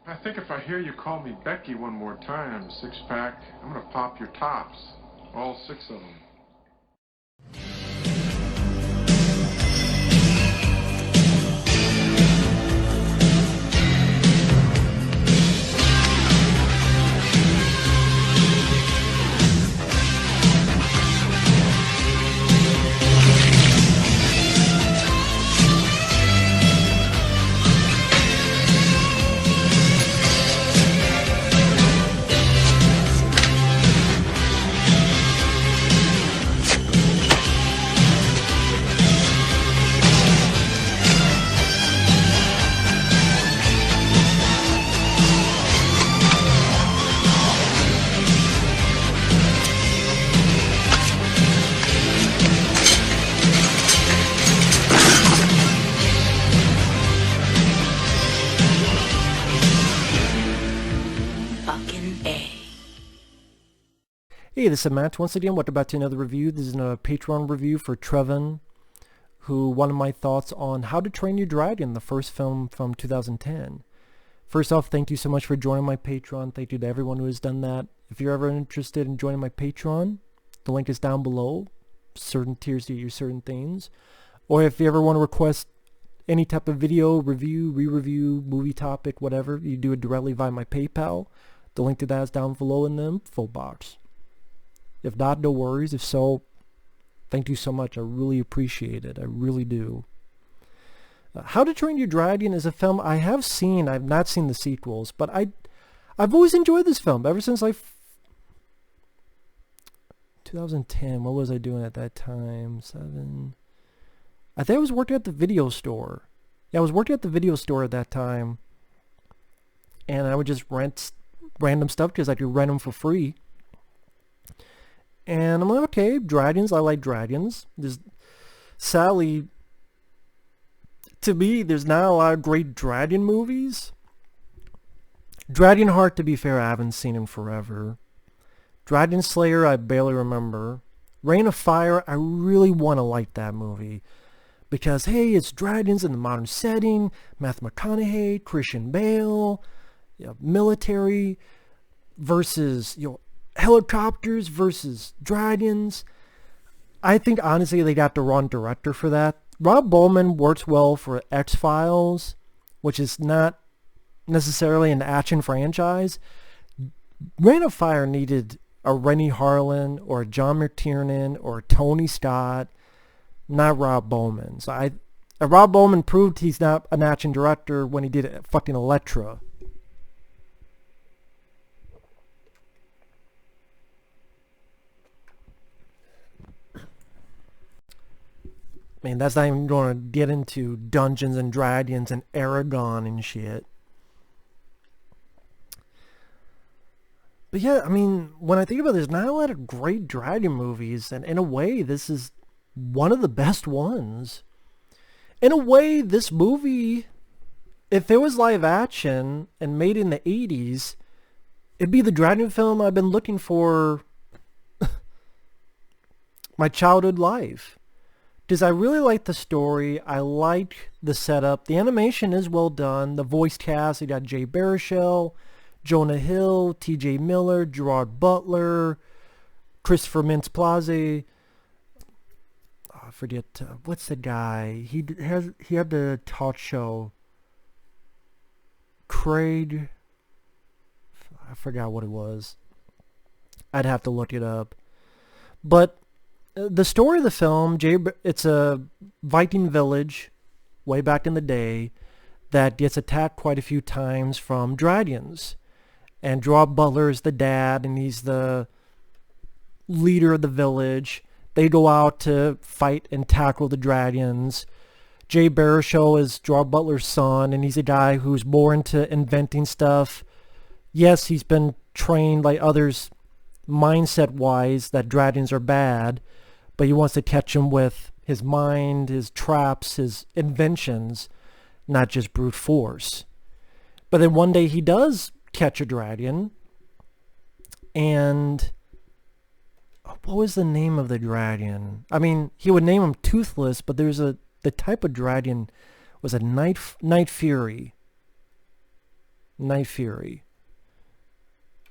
I think if I hear you call me Becky one more time, six-pack, I'm gonna pop your tops. All six of them. Hey, this is Matt. Once again, welcome back to another review. This is a Patreon review for Trevin, who wanted my thoughts on How to Train Your Dragon, the first film from 2010. First off, thank you so much for joining my Patreon. Thank you to everyone who has done that. If you're ever interested in joining my Patreon, the link is down below. Certain tiers get you certain things. Or if you ever want to request any type of video, review, re-review, movie topic, whatever, you do it directly via my PayPal. The link to that is down below in the info box. If not, no worries. If so, thank you so much. I really appreciate it. I really do. How to Train Your Dragon is a film I have seen. I've not seen the sequels, but I've always enjoyed this film ever since 2010. What was I doing at that time? I think I was working at the video store. Yeah, I was working at the video store at that time, and I would just rent random stuff because I could rent them for free. And I'm like, okay, dragons, I like dragons. Sadly, to me, there's not a lot of great dragon movies. Dragonheart, to be fair, I haven't seen in forever. Dragon Slayer, I barely remember. Reign of Fire, I really want to like that movie. Because, hey, it's dragons in the modern setting. Matthew McConaughey, Christian Bale, military versus, helicopters versus dragons. I think honestly they got the wrong director for that. Rob Bowman works well for X-Files, which is not necessarily an action franchise. Reign of Fire needed a Rennie Harlan or a John McTiernan or a Tony Scott, not Rob Bowman. So Rob Bowman proved he's not an action director when he did fucking Elektra. Man, that's not even going to get into Dungeons and Dragons and Aragon and shit. But yeah, I mean, when I think about it, there's not a lot of great dragon movies, and in a way, this is one of the best ones. In a way, this movie, if it was live action and made in the 80s, it'd be the dragon film I've been looking for my childhood life. Because I really like the story, I like the setup, the animation is well done, the voice cast, you got Jay Baruchel, Jonah Hill, T.J. Miller, Gerard Butler, Christopher Mintz-Plasse, I forget, what's the guy, he had the talk show, Craig, I forgot what it was, I'd have to look it up, but the story of the film, it's a Viking village way back in the day that gets attacked quite a few times from dragons. And Gerard Butler is the dad, and he's the leader of the village. They go out to fight and tackle the dragons. Jay Baruchel is Gerard Butler's son, and he's a guy who's more into inventing stuff. Yes, he's been trained like others mindset-wise that dragons are bad, but he wants to catch them with his mind, his traps, his inventions, not just brute force. But then one day he does catch a dragon, and what was the name of the dragon? I mean, he would name him Toothless, but there's the type of dragon was a Night Fury. Night Fury.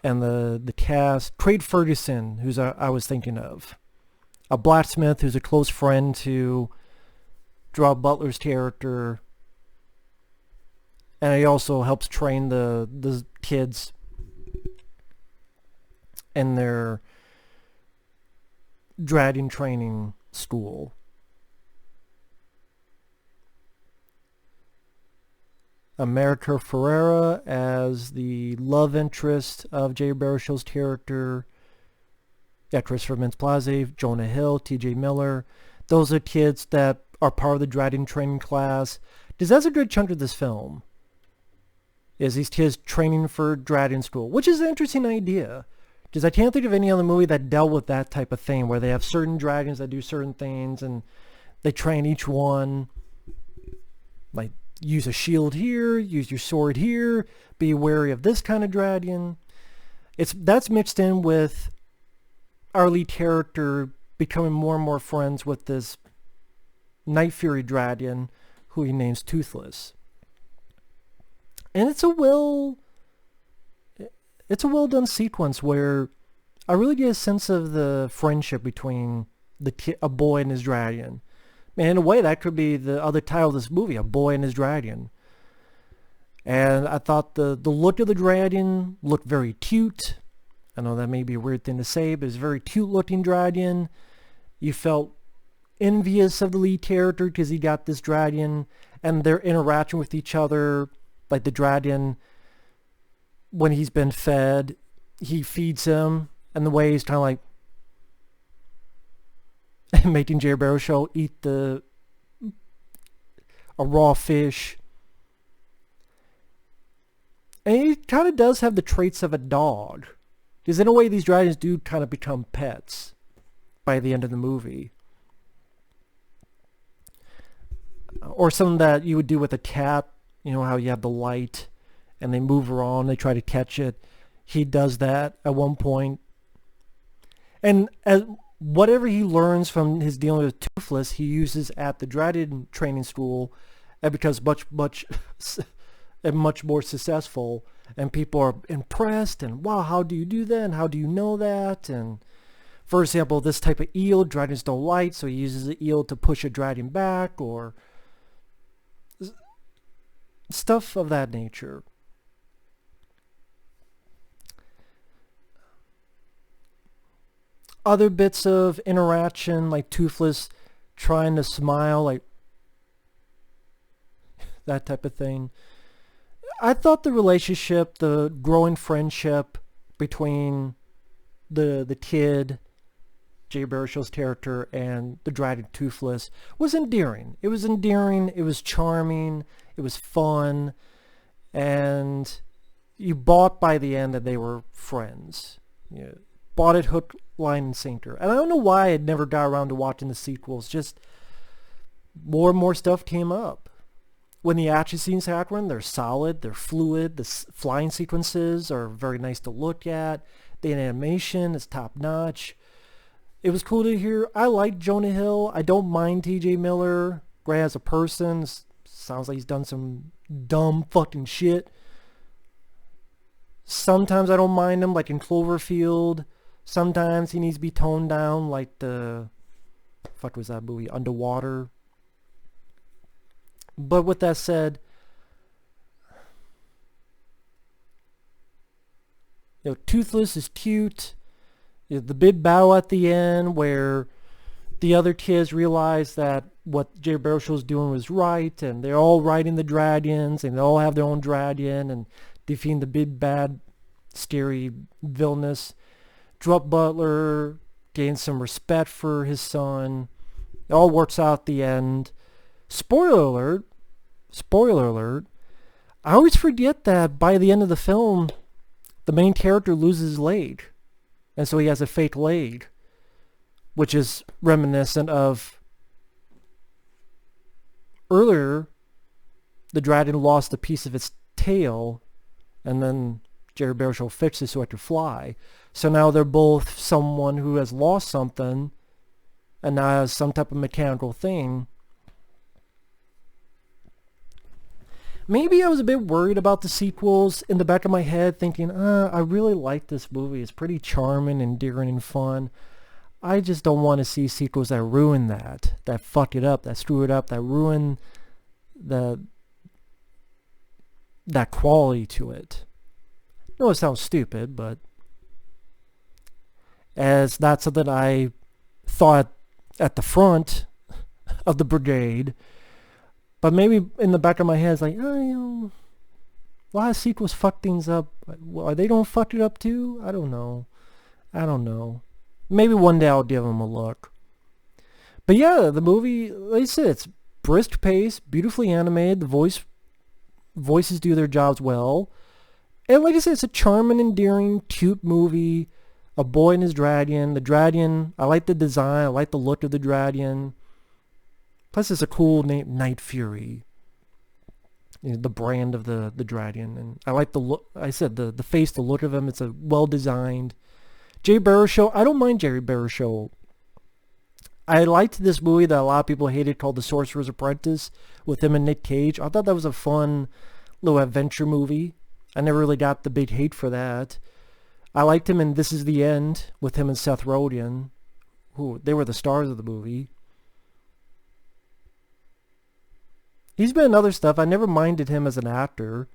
And the cast, Craig Ferguson, who's I was thinking of. A blacksmith who's a close friend to Gerard Butler's character. And he also helps train the kids in their dragon training school. America Ferrera as the love interest of Jay Baruchel's character. Actress for Mintz-Plasse, Jonah Hill, T.J. Miller. Those are kids that are part of the dragon training class. Because that's a good chunk of this film. Is these kids training for dragon school. Which is an interesting idea. Because I can't think of any other movie that dealt with that type of thing. Where they have certain dragons that do certain things. And they train each one. Like, use a shield here, use your sword here, be wary of this kind of dragon. That's mixed in with our lead character becoming more and more friends with this Night Fury dragon, who he names Toothless. And it's a well done sequence where I really get a sense of the friendship between a boy and his dragon. And in a way, that could be the other title of this movie, A Boy and His Dragon. And I thought the look of the dragon looked very cute. I know that may be a weird thing to say, but it's a very cute-looking dragon. You felt envious of the lead character because he got this dragon, and their interaction with each other, like the dragon, when he's been fed, he feeds him, and the way he's kind of like making Jay Baruchel eat a raw fish. And he kind of does have the traits of a dog. Because in a way, these dragons do kind of become pets by the end of the movie. Or something that you would do with a cat. You know how you have the light and they move around, they try to catch it. He does that at one point. And whatever he learns from his dealing with Toothless, he uses at the dragon training school and becomes much more successful. And people are impressed and, wow, how do you do that? And how do you know that? And for example, this type of eel, dragons don't like, so he uses the eel to push a dragon back, or stuff of that nature. Other bits of interaction, like Toothless trying to smile, like that type of thing. I thought the relationship, the growing friendship between the kid, Jay Baruchel's character, and the dragon Toothless was endearing. It was endearing, it was charming, it was fun, and you bought by the end that they were friends. You bought it hook, line, and sinker. And I don't know why I never got around to watching the sequels. Just more and more stuff came up. When the action scenes happen, they're solid, they're fluid. The flying sequences are very nice to look at. The animation is top notch. It was cool to hear. I like Jonah Hill. I don't mind T.J. Miller. Gray as a person. Sounds like he's done some dumb fucking shit. Sometimes I don't mind him, like in Cloverfield. Sometimes he needs to be toned down, like fuck was that movie? Underwater. But with that said, Toothless is cute. The big bow at the end where the other kids realize that what Jay Baruchel was doing was right, and they're all riding the dragons, and they all have their own dragon, and defeating the big bad, scary villainous. Gerard Butler gains some respect for his son. It all works out at the end. Spoiler alert, I always forget that by the end of the film, the main character loses his leg. And so he has a fake leg, which is reminiscent of earlier, the dragon lost a piece of its tail, and then Gerard Butler fixed it so it could fly. So now they're both someone who has lost something, and now has some type of mechanical thing. Maybe I was a bit worried about the sequels in the back of my head, thinking, I really like this movie. It's pretty charming, endearing, and fun. I just don't want to see sequels that ruin that fuck it up, that screw it up, that ruin that quality to it. I know it sounds stupid, but as that's something I thought at the front of the brigade. But maybe in the back of my head, it's like, a lot of sequels fuck things up. Are they gonna fuck it up too? I don't know. Maybe one day I'll give them a look. But yeah, the movie, like I said, it's brisk pace, beautifully animated. The voices do their jobs well. And like I said, it's a charming, endearing, cute movie. A boy and his dragon. The dragon, I like the design. I like the look of the dragon. Plus, it's a cool name, Night Fury. The brand of the dragon. And I like the look. I said the face, the look of him. It's a well-designed. Jay Baruchel, I don't mind Jay Baruchel. I liked this movie that a lot of people hated called The Sorcerer's Apprentice with him and Nick Cage. I thought that was a fun little adventure movie. I never really got the big hate for that. I liked him in This Is the End with him and Seth Rogen. They were the stars of the movie. He's been in other stuff. I never minded him as an actor.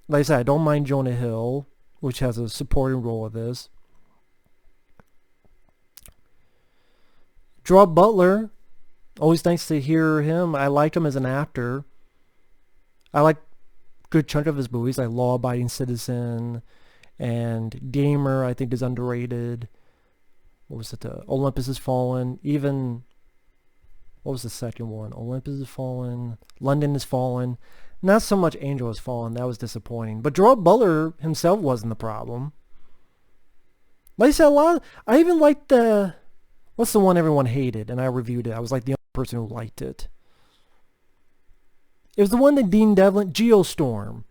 Like I said, I don't mind Jonah Hill, which has a supporting role of this. Gerard Butler, always nice to hear him. I like him as an actor. I like a good chunk of his movies, like Law Abiding Citizen and Gamer, I think is underrated. What was it? Olympus Has Fallen. Even, what was the second one? Olympus Has Fallen. London Has Fallen. Not so much Angel Has Fallen. That was disappointing. But Gerard Butler himself wasn't the problem. Like I said, I even liked what's the one everyone hated? And I reviewed it. I was like the only person who liked it. It was the one that Dean Devlin, Geostorm.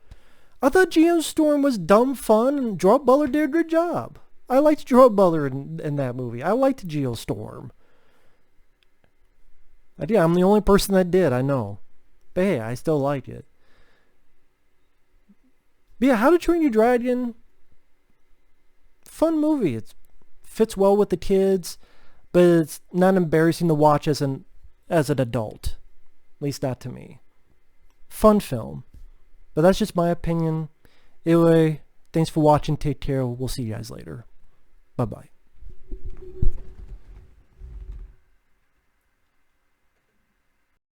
I thought Geostorm was dumb fun, and Gerard Butler did a good job. I liked Gerard Butler in that movie. I liked Geostorm. Yeah, I'm the only person that did, I know. But hey, I still like it. But yeah, How to Train Your Dragon, fun movie. It fits well with the kids, but it's not embarrassing to watch as an adult. At least not to me. Fun film. But that's just my opinion. Anyway, thanks for watching. Take care. We'll see you guys later. Bye-bye.